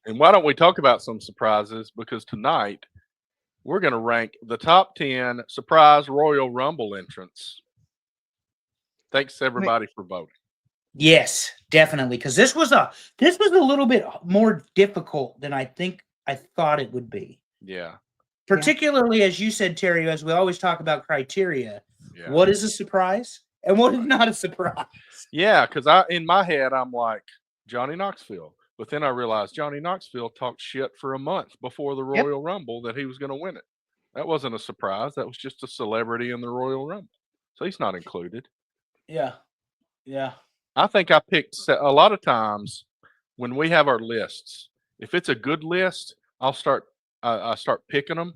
And why don't we talk about some surprises? Because tonight we're going to rank the top 10 surprise Royal Rumble entrants. Thanks Wait, everybody for voting. Yes, definitely. Because this was a little bit more difficult than I thought it would be. Yeah. Particularly as you said, Terry, as we always talk about criteria. Yeah. What is a surprise and what is not a surprise? Yeah, because in my head I'm like Johnny Knoxville. But then I realized Johnny Knoxville talked shit for a month before the Yep. Royal Rumble that he was going to win it. That wasn't a surprise. That was just a celebrity in the Royal Rumble. So he's not included. Yeah. Yeah. I think I picked a lot of times when we have our lists. If it's a good list, I start picking them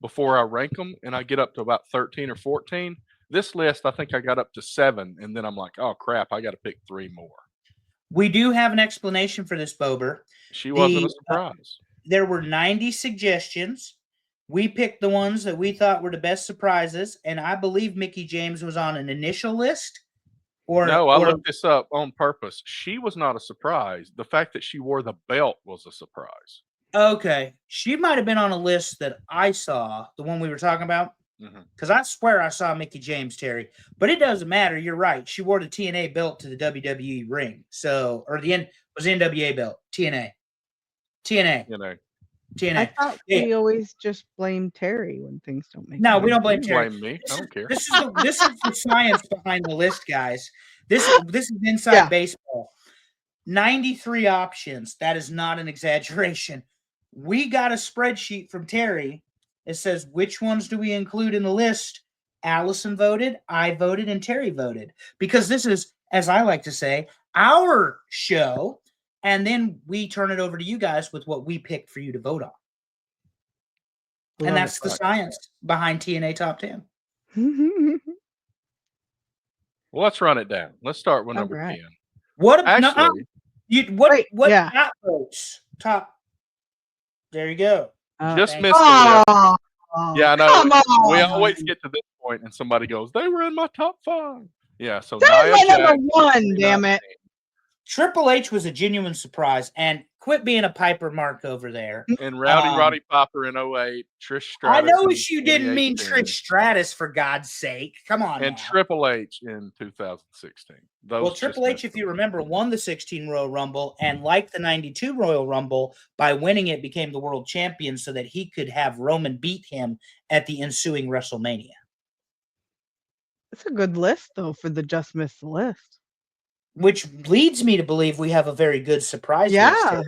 before I rank them, and I get up to about 13 or 14. This list, I think I got up to 7, and then I'm like, oh crap, I got to pick 3 more. We do have an explanation for this, Bober. She wasn't a surprise. There were 90 suggestions. We picked the ones that we thought were the best surprises, and I believe Mickie James was on an initial list. No, I looked this up on purpose. She was not a surprise. The fact that she wore the belt was a surprise. Okay. She might have been on a list that I saw, the one we were talking about. Because I swear I saw Mickie James, Terry. But it doesn't matter. You're right. She wore the TNA belt to the WWE ring. So, or was the NWA belt. TNA. I thought we always just blame Terry when things don't make sense. No, we don't blame Terry. Blame me. I don't care. This is the science behind the list, guys. This is inside baseball. 93 options. That is not an exaggeration. We got a spreadsheet from Terry. It says, which ones do we include in the list? Allison voted, I voted, and Terry voted. Because this is, as I like to say, our show. And then we turn it over to you guys with what we picked for you to vote on. And that's the science behind TNA Top 10. Well, let's run it down. Let's start with number 10. What actually? Top votes? Top. There you go. Just missed it. Yeah, I know. We always get to this point, and somebody goes, "They were in my top 5." Yeah, so that was my number 1. Damn it. Triple H was a genuine surprise, and quit being a Piper Mark over there. And Roddy Piper in 08, Trish Stratus. I know you didn't mean Trish Stratus, for God's sake. Come on. And now. Triple H in 2016. Triple H, if you remember, won the 16 Royal Rumble, and like the 92 Royal Rumble, by winning it, became the world champion so that he could have Roman beat him at the ensuing WrestleMania. That's a good list, though, for the Just Missed list. Which leads me to believe we have a very good surprise. Yeah,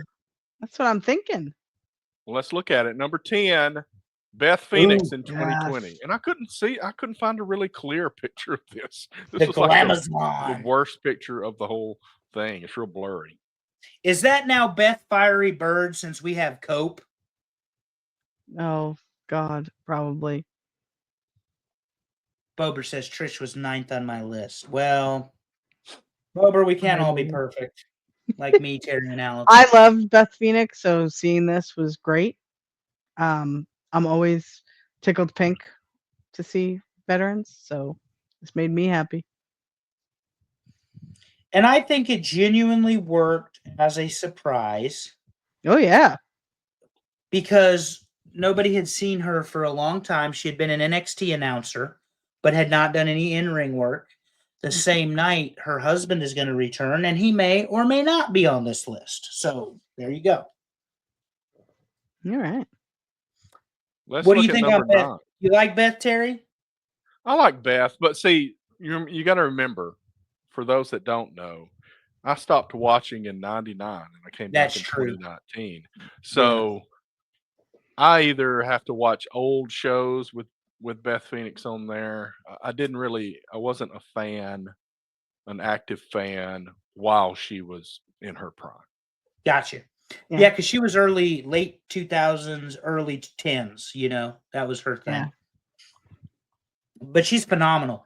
that's what I'm thinking. Well, let's look at it. Number 10, Beth Phoenix in 2020. Yes. And I couldn't find a really clear picture of this. This was like the worst picture of the whole thing. It's real blurry. Is that now Beth Fiery Bird since we have Cope? Oh, God, probably. Bober says Trish was 9th on my list. Well, Bober, we can't all be perfect. Like me, Terry, and Alex. I loved Beth Phoenix, so seeing this was great. I'm always tickled pink to see veterans, so this made me happy. And I think it genuinely worked as a surprise. Oh, yeah. Because nobody had seen her for a long time. She had been an NXT announcer, but had not done any in-ring work. The same night, her husband is going to return, and he may or may not be on this list. So there you go. All right. What do you think on Beth? You like Beth, Terry? I like Beth, but see, you got to remember, for those that don't know, I stopped watching in '99, and I came back in 2019. So I either have to watch old shows with Beth Phoenix on there. I wasn't an active fan while she was in her prime. Gotcha. Yeah, because she was late 2000s, early 10s, that was her thing. Yeah. But she's phenomenal.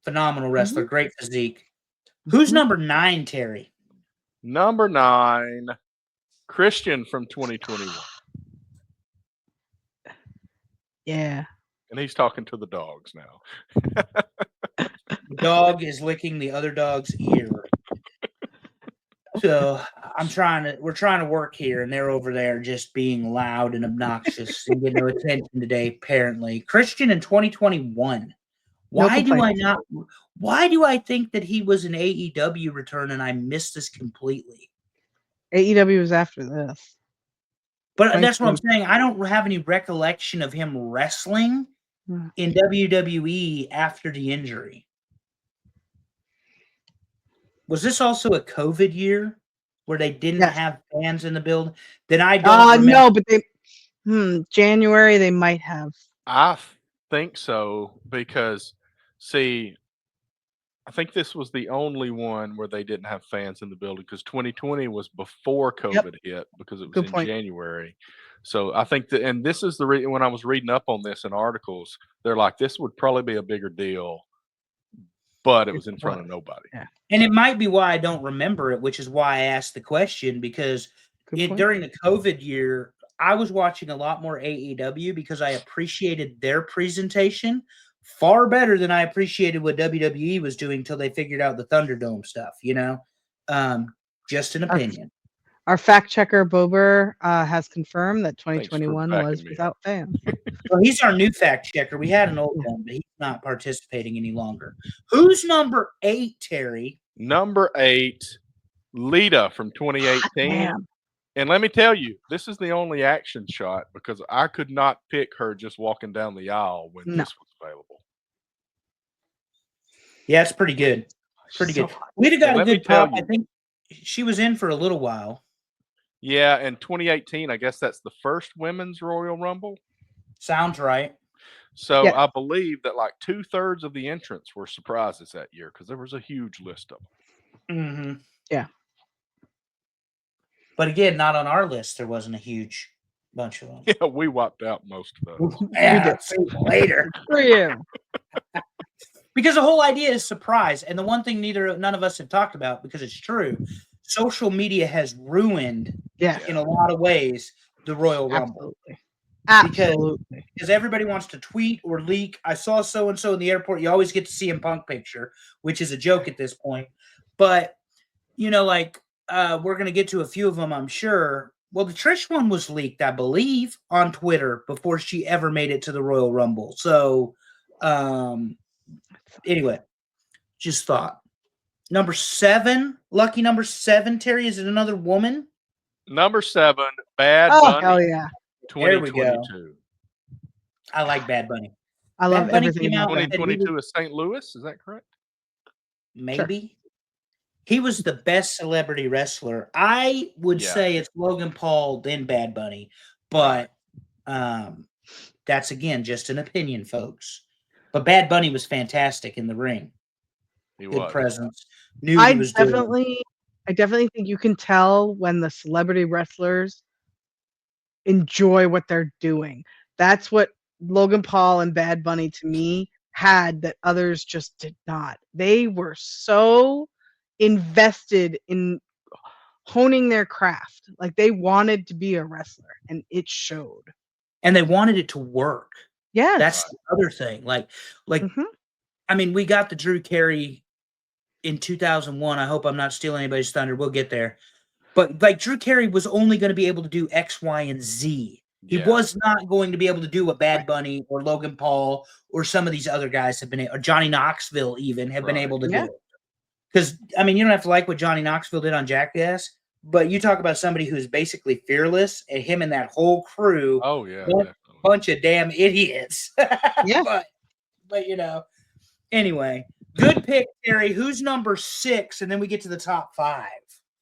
Phenomenal wrestler, great physique. Who's number 9, Terry? Number 9, Christian from 2021. Yeah. And he's talking to the dogs now. The dog is licking the other dog's ear. So we're trying to work here, and they're over there just being loud and obnoxious and getting no attention today, apparently. Christian in 2021. Why do I think that he was an AEW return and I missed this completely? AEW was after this. But that's what I'm saying. I don't have any recollection of him wrestling in WWE after the injury. Was this also a COVID year where they didn't have fans in the building? Then I don't remember. No, but January they might have. I think so because, see, I think this was the only one where they didn't have fans in the building because 2020 was before COVID hit because it was in January. So I think that, and this is the reason when I was reading up on this in articles, they're like, this would probably be a bigger deal, but it was in front of nobody. Yeah. And it might be why I don't remember it, which is why I asked the question, because during the COVID year, I was watching a lot more AEW because I appreciated their presentation far better than I appreciated what WWE was doing until they figured out the Thunderdome stuff, you know? Just an opinion. Our fact checker, Bober, has confirmed that 2021 was without fans. Well, he's our new fact checker. We had an old one, but he's not participating any longer. Who's number 8, Terry? Number 8, Lita from 2018. And let me tell you, this is the only action shot because I could not pick her just walking down the aisle when this was available. Yeah, it's pretty good. Pretty good. We'd have got a good pop. I think she was in for a little while. Yeah, in 2018, I guess that's the first women's Royal Rumble. Sounds right. So I believe that like 2/3 of the entrants were surprises that year because there was a huge list of them. Mm-hmm. Yeah. But again, not on our list. There wasn't a huge bunch of them. Yeah, we wiped out most of those. Yeah, later. For you. Because the whole idea is surprise. And the one thing none of us have talked about, because it's true, social media has ruined, in a lot of ways, the Royal Rumble. Absolutely. Because everybody wants to tweet or leak. I saw so-and-so in the airport. You always get to see CM Punk picture, which is a joke at this point. But, we're going to get to a few of them, I'm sure. Well, the Trish one was leaked, I believe, on Twitter before she ever made it to the Royal Rumble. So, anyway, just thought. Number 7, lucky number 7, Terry, is it another woman? Number 7, Bad Bunny. Oh, hell yeah. 2022. I like Bad Bunny. I love Bad Bunny everything. 2022 is St. Louis, is that correct? Maybe. Sure. He was the best celebrity wrestler. I would say it's Logan Paul, then Bad Bunny. But that's, again, just an opinion, folks. But Bad Bunny was fantastic in the ring. Good presence. I definitely think you can tell when the celebrity wrestlers enjoy what they're doing. That's what Logan Paul and Bad Bunny, to me, had that others just did not. They were so invested in honing their craft. Like, they wanted to be a wrestler, and it showed. And they wanted it to work. Yeah. That's the other thing. I mean, we got the Drew Carey in 2001. I hope I'm not stealing anybody's thunder. We'll get there. But Drew Carey was only going to be able to do X, Y, and Z. He was not going to be able to do what Bad Bunny or Logan Paul or some of these other guys have been, or Johnny Knoxville even have been able to do. Because, I mean, you don't have to like what Johnny Knoxville did on Jackass, but you talk about somebody who's basically fearless, and him and that whole crew. Oh, yeah. Bunch of damn idiots. Yeah. But anyway, good pick, Terry. Who's number 6? And then we get to the top 5.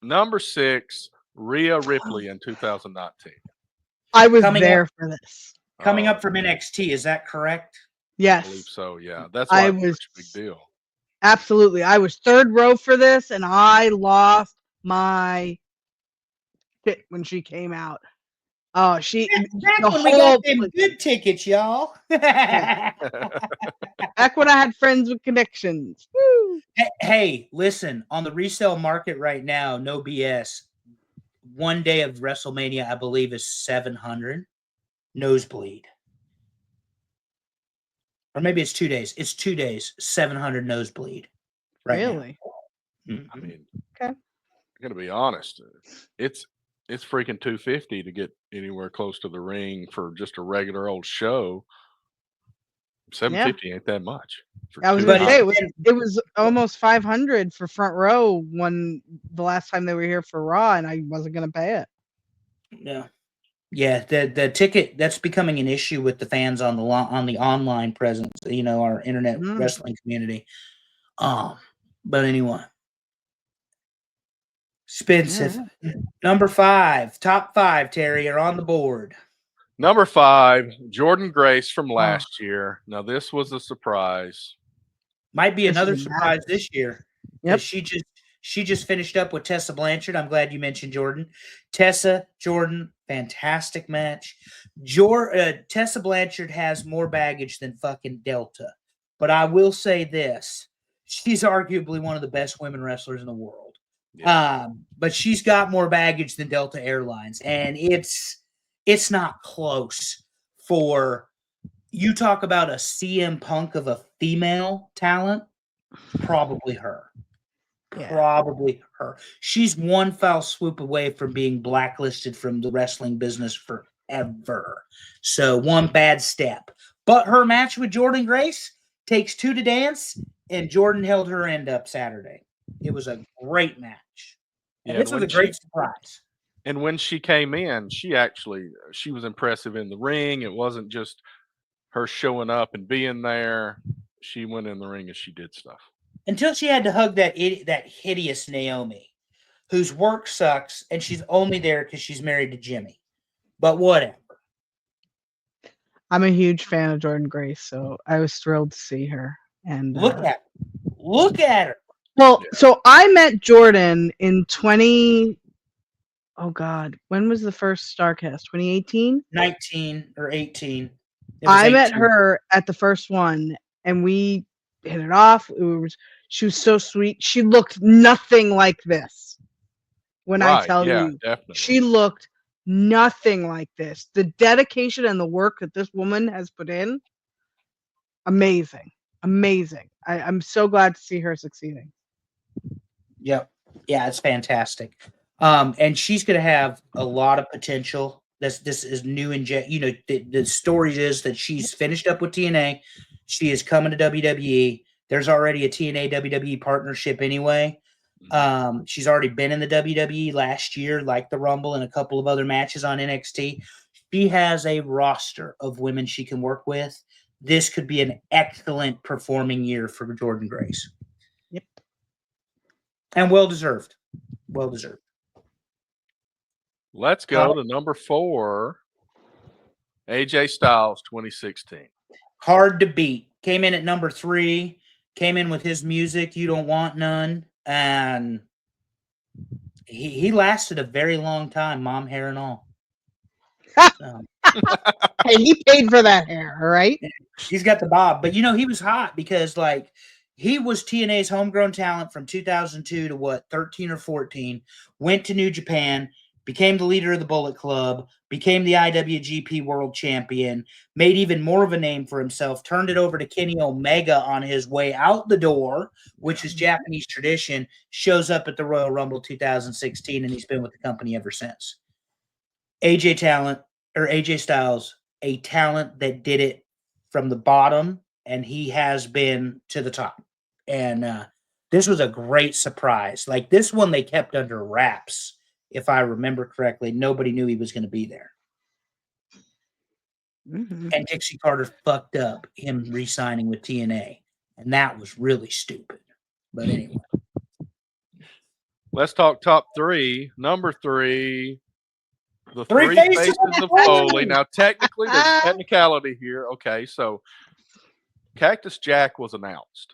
Number 6, Rhea Ripley in 2019. I was there for this. Coming up from NXT, is that correct? Yes. I believe so, yeah. That's why it was such a big deal. Absolutely. I was third row for this, and I lost my shit when she came out. Oh, back when we got them good tickets, y'all. Back when I had friends with connections. Woo. Hey, listen, on the resale market right now, no BS. One day of WrestleMania, I believe, is $700 nosebleed. Or maybe it's 2 days. It's 2 days, $700 nosebleed. Right. Really? I mean, okay. gonna be honest. It's freaking $250 to get anywhere close to the ring for just a regular old show. $750 ain't that much. I was gonna say it was almost $500 for front row when the last time they were here for Raw, and I wasn't gonna pay it. Yeah. Yeah, the ticket, that's becoming an issue with the fans on the online presence, our internet wrestling community. But anyway. Expensive. Number 5, top 5, Terry, are on the board. Number 5, Jordynne Grace from last year. Now this was a surprise. Might be another surprise this year. Yep. She just finished up with Tessa Blanchard. I'm glad you mentioned Jordan. Tessa, Jordan, fantastic match. Tessa Blanchard has more baggage than fucking Delta. But I will say this. She's arguably one of the best women wrestlers in the world. Yeah. But she's got more baggage than Delta Airlines. And it's not close for you talk about a CM Punk of a female talent, probably her. Yeah. Probably her. She's one foul swoop away from being blacklisted from the wrestling business forever. So one bad step. But her match with Jordynne Grace takes 2 to dance, and Jordan held her end up Saturday. It was a great match. And this was a great surprise. And when she came in, she was impressive in the ring. It wasn't just her showing up and being there. She went in the ring and she did stuff. Until she had to hug that hideous Naomi, whose work sucks, and she's only there because she's married to Jimmy. But whatever. I'm a huge fan of Jordynne Grace, so I was thrilled to see her. And look at her. Well, so I met Jordan in oh God, when was the first Starcast? 2018? 19 or 18. I met her at the first one, and we hit it off. She was so sweet. She looked nothing like this. When I tell you, definitely. She looked nothing like this. The dedication and the work that this woman has put in, amazing. I'm so glad to see her succeeding. Yep. Yeah, it's fantastic. And she's going to have a lot of potential. This is new the story is that she's finished up with TNA. She is coming to WWE. There's already a TNA WWE partnership anyway. She's already been in the WWE last year, like the Rumble and a couple of other matches on NXT. She has a roster of women she can work with. This could be an excellent performing year for Jordynne Grace. Yep. And well deserved. Well deserved. Let's go to number 4. AJ Styles 2016. Hard to beat. Came in at number 3. Came in with his music, You Don't Want None. And he lasted a very long time, mom hair and all. Hey, he paid for that hair, all right? He's got the bob. But, he was hot because, he was TNA's homegrown talent from 2002 to 13 or 14, went to New Japan, became the leader of the Bullet Club, became the IWGP World Champion, made even more of a name for himself, turned it over to Kenny Omega on his way out the door, which is Japanese tradition, shows up at the Royal Rumble 2016, and he's been with the company ever since. AJ Styles, a talent that did it from the bottom, and he has been to the top. And this was a great surprise. This one they kept under wraps. If I remember correctly, nobody knew he was going to be there. Mm-hmm. And Dixie Carter fucked up him re-signing with TNA. And that was really stupid. But anyway. Let's talk top 3. Number 3, the three faces of Foley. Now, technically, there's technicality here. Okay, so Cactus Jack was announced.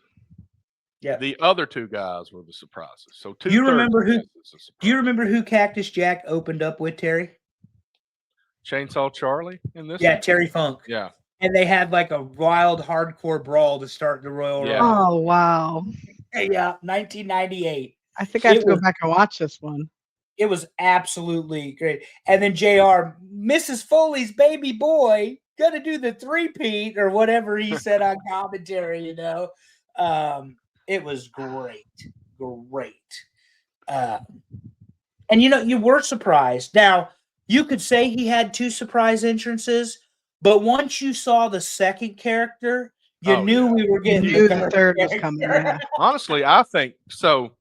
Yeah. The other 2 guys were the surprises. So do you remember who Cactus Jack opened up with, Terry? Chainsaw Charlie in this? Yeah, Terry Funk. Yeah. And they had a wild hardcore brawl to start the Royal Rumble. Oh, wow. Yeah, 1998. I think I have to go back and watch this one. It was absolutely great. And then JR, Mrs. Foley's baby boy, gonna do the 3-peat or whatever he said on commentary, It was great. And you were surprised. Now, you could say he had 2 surprise entrances, but once you saw the second character, you knew we were getting the third was coming. Yeah. Honestly, I think so.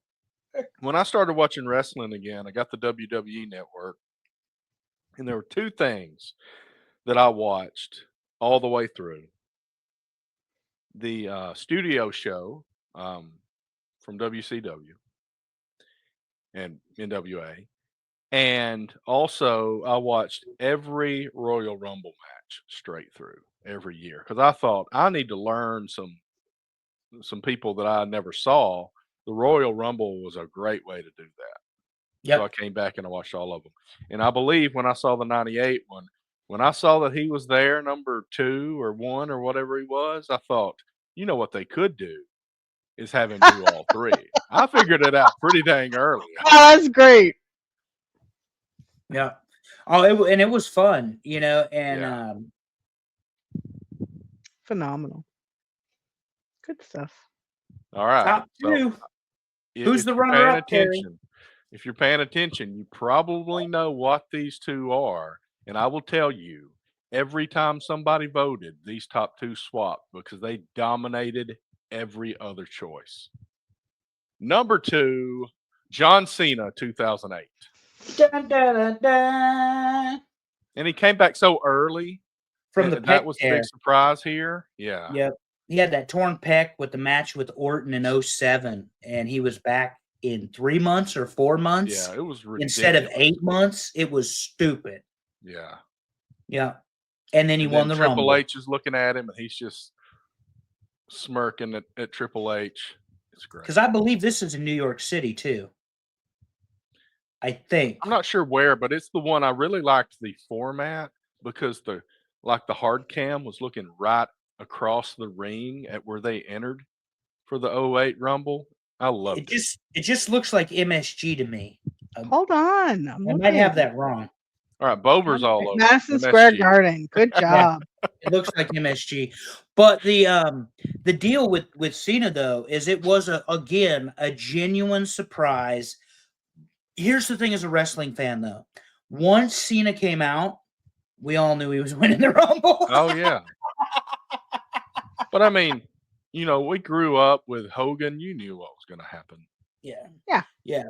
When I started watching wrestling again, I got the WWE network, and there were 2 things that I watched all the way through. The studio show from WCW and NWA. And also, I watched every Royal Rumble match straight through every year because I thought I need to learn some people that I never saw. The Royal Rumble was a great way to do that. Yep. So I came back and I watched all of them. And I believe when I saw the 98 one, when I saw that he was there, number 2 or 1 or whatever he was, I thought, you know what they could do is have him do all 3. I figured it out pretty dang early. Oh, that's great. Yeah. Oh, and it was fun, and phenomenal. Good stuff. All right. Top 2. So, who's the runner-up, Terry? If you're paying attention, you probably know what these 2 are. And I will tell you, every time somebody voted, these top 2 swapped because they dominated every other choice. Number 2, John Cena, 2008. Dun, dun, dun, dun. And he came back so early. From the that was the big surprise here. Yeah. Yep. He had that torn pec with the match with Orton in 07, and he was back in 3 months or 4 months. Yeah, it was ridiculous. Instead of 8 months. It was stupid. Yeah. Yeah. And then he won the Rumble. Triple H is looking at him, and he's just smirking at Triple H. It's great. Because I believe this is in New York City, too. I think. I'm not sure where, but it's the one I really liked the format because the hard cam was looking right across the ring at where they entered for the 08 Rumble. I loved it. It just looks like MSG to me. Hold on. I might have that wrong. All right, Bover's all over. Madison Square Garden. Good job. It looks like MSG. But the deal with Cena, though, is it was, again, a genuine surprise. Here's the thing as a wrestling fan, though. Once Cena came out, we all knew he was winning the Rumble. Oh, yeah. But, I mean, we grew up with Hogan. You knew what was going to happen. Yeah. Yeah. Yeah.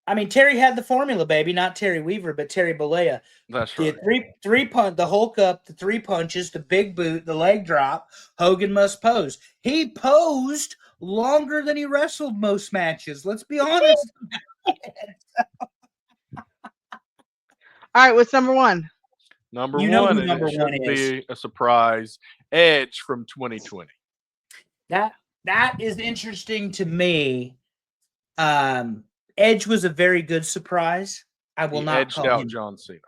I mean, Terry had the formula, baby. Not Terry Weaver, but Terry Bollea. That's right. Three punch, the Hulk up, the 3 punches, the big boot, the leg drop. Hogan must pose. He posed longer than he wrestled most matches. Let's be honest. All right, what's number 1? Number 1, and it shouldn't be a surprise. Edge from 2020. That is interesting to me. Edge was a very good surprise. I will not edged call out him John Cena.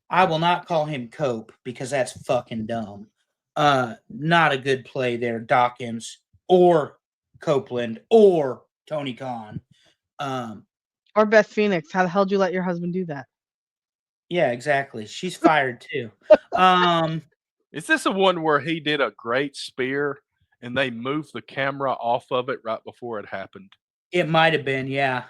I will not call him Cope because that's fucking dumb. Not a good play there, Dawkins or Copeland or Tony Khan. Or Beth Phoenix. How the hell did you let your husband do that? Yeah, exactly. She's fired too. Is this the one where he did a great spear and they moved the camera off of it right before it happened? It might have been, yeah.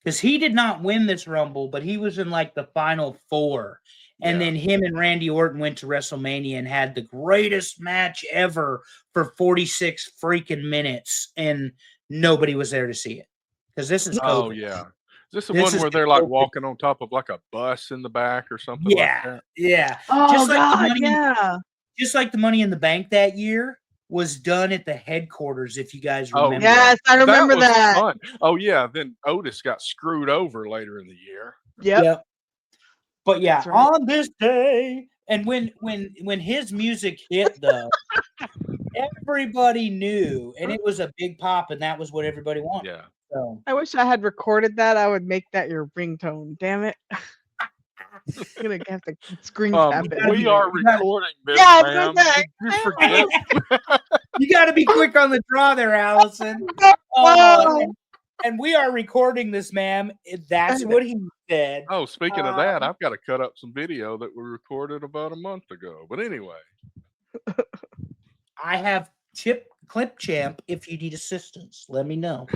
Because he did not win this Rumble, but he was in like the final 4. And then him and Randy Orton went to WrestleMania and had the greatest match ever for 46 freaking minutes. And nobody was there to see it. Because this is COVID. Oh, yeah. Is this the one where they're like walking on top of like a bus in the back or something like that? Yeah. Oh, just like God, just like the Money in the Bank that year was done at the headquarters, if you guys remember. Yes, I remember that. Fun. Oh, yeah. Then Otis got screwed over later in the year. Yep. But yeah, on this day, and when his music hit, though, everybody knew, and it was a big pop, and that was what everybody wanted. Yeah. So I wish I had recorded that. I would make that your ringtone. Damn it. I'm gonna have to screen cap it. We are recording this. Yeah, ma'am. You forget. You got to be quick on the draw there, Allison. And we are recording this, ma'am. That's what he said. Oh, speaking of that, I've got to cut up some video that we recorded about a month ago. But anyway, I have Clip Champ if you need assistance. Let me know.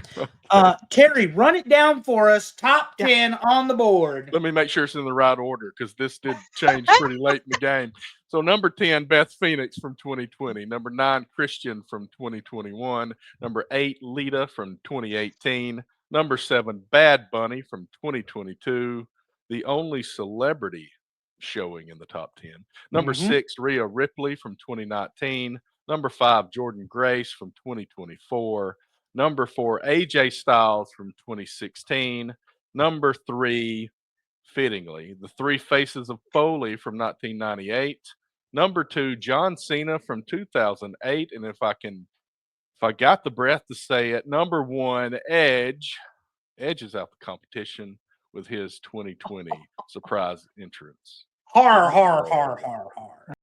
Terry, run it down for us. Top 10 on the board. Let me make sure it's in the right order because this did change pretty late in the game. So number 10, Beth Phoenix from 2020. Number 9, Christian from 2021. Number 8, Lita from 2018. Number 7, Bad Bunny from 2022. The only celebrity showing in the top 10. Number 6, Rhea Ripley from 2019. Number 5, Jordan Grace from 2024. Number 4, AJ Styles from 2016. Number 3, fittingly, the Three Faces of Foley from 1998. Number 2, John Cena from 2008. And if I got the breath to say it, number 1, Edge. Edge is out the competition with his 2020 surprise entrance. Har, har, har, har, har.